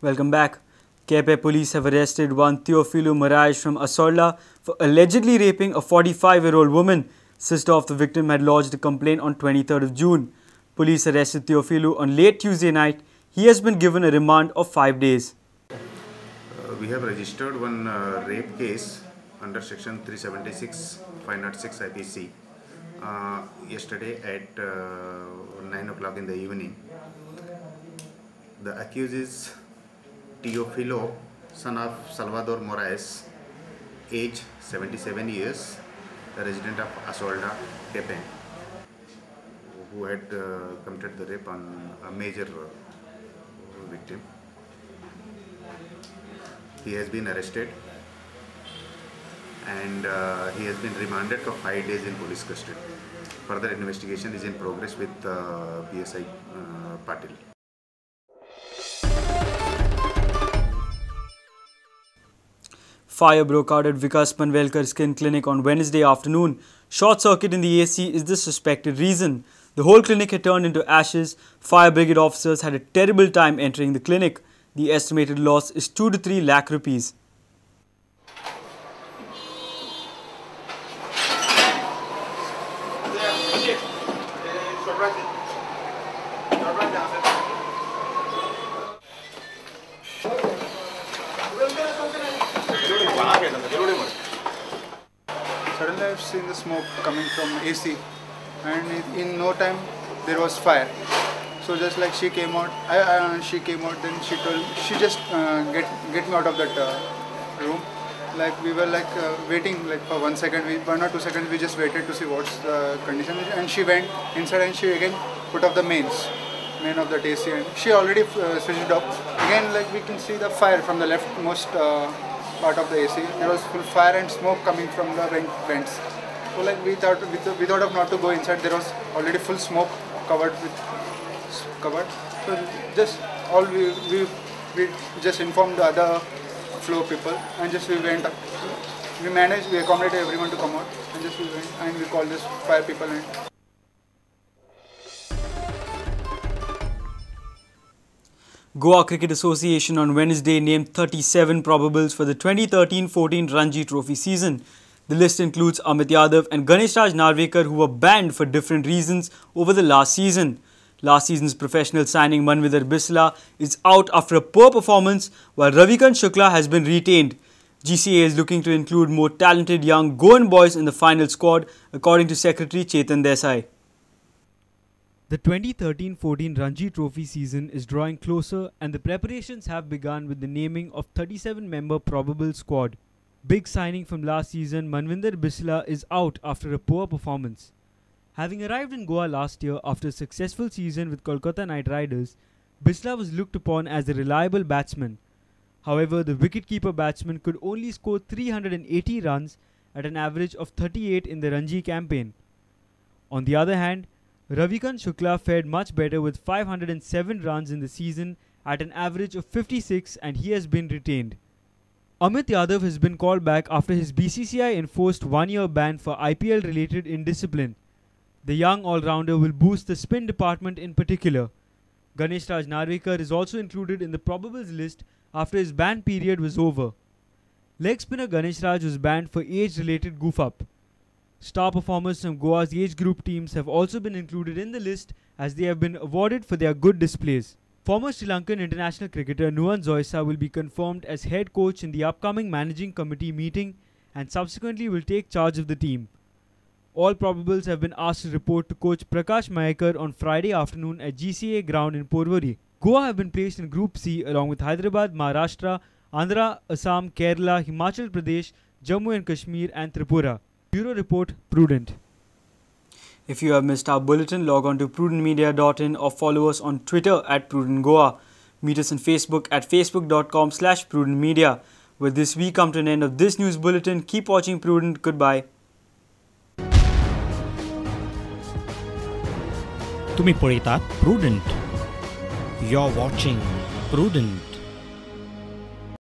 Welcome back. Kepe police have arrested one Teofilo Moraes from Isola for allegedly raping a 45-year-old woman. Sister of the victim had lodged a complaint on 23rd of June. Police arrested Teofilo on late Tuesday night. He has been given a remand of 5 days. We have registered one rape case under section 376 506 IPC yesterday at 9 o'clock in the evening. The accused is Teofilo, son of Salvador Moraes, age 77 years, a resident of Isola, Kepe, who had committed the rape on a major victim. He has been arrested and he has been remanded for 5 days in police custody. Further investigation is in progress with PSI Patil. Fire broke out at Vikas Panvelkar Skin Clinic on Wednesday afternoon. Short circuit in the AC is the suspected reason. The whole clinic had turned into ashes. Fire brigade officers had a terrible time entering the clinic. The estimated loss is 2 to 3 lakh rupees. Suddenly I've seen the smoke coming from AC, and in no time there was fire. So just like she came out, she came out. Then she told, she just get me out of that room. Like we were like waiting like for 1 second, 1 or 2 seconds. We just waited to see what's the condition. And she went inside and she again put up the main of the AC, and she already switched off. Again, like we can see the fire from the leftmost part of the AC. There was full fire and smoke coming from the vents. So like we thought of not to go inside. There was already full smoke covered. So just all we just informed the other floor people, and just we went up. We managed, we accommodated everyone to come out, and just we went and we called this fire people. And Goa Cricket Association on Wednesday named 37 probables for the 2013-14 Ranji Trophy season. The list includes Amit Yadav and Ganeshraj Narvekar, who were banned for different reasons over the last season. Last season's professional signing Manvinder Bisla is out after a poor performance, while Ravikant Shukla has been retained. GCA is looking to include more talented young Goan boys in the final squad, according to Secretary Chetan Desai. The 2013-14 Ranji Trophy season is drawing closer, and the preparations have begun with the naming of 37-member probable squad. Big signing from last season, Manvinder Bisla is out after a poor performance. Having arrived in Goa last year after a successful season with Kolkata Knight Riders, Bisla was looked upon as a reliable batsman. However, the wicketkeeper batsman could only score 380 runs at an average of 38 in the Ranji campaign. On the other hand, Ravikant Shukla fared much better with 507 runs in the season at an average of 56, and he has been retained. Amit Yadav has been called back after his BCCI enforced 1-year ban for IPL-related indiscipline. The young all-rounder will boost the spin department in particular. Ganeshraj Narvekar is also included in the probables list after his ban period was over. Leg spinner Ganeshraj was banned for age-related goof-up. Star performers from Goa's age group teams have also been included in the list, as they have been awarded for their good displays. Former Sri Lankan international cricketer Nuwan Zoysa will be confirmed as head coach in the upcoming managing committee meeting and subsequently will take charge of the team. All probables have been asked to report to coach Prakash Mayekar on Friday afternoon at GCA ground in Porvorim. Goa have been placed in Group C along with Hyderabad, Maharashtra, Andhra, Assam, Kerala, Himachal Pradesh, Jammu and Kashmir and Tripura. Bureau Report, Prudent. If you have missed our bulletin, log on to prudentmedia.in or follow us on Twitter at PrudentGoa. Meet us on Facebook at facebook.com/prudentmedia. With this, we come to an end of this news bulletin. Keep watching Prudent. Goodbye. तुम्ही पळयतात Prudent. You're watching Prudent.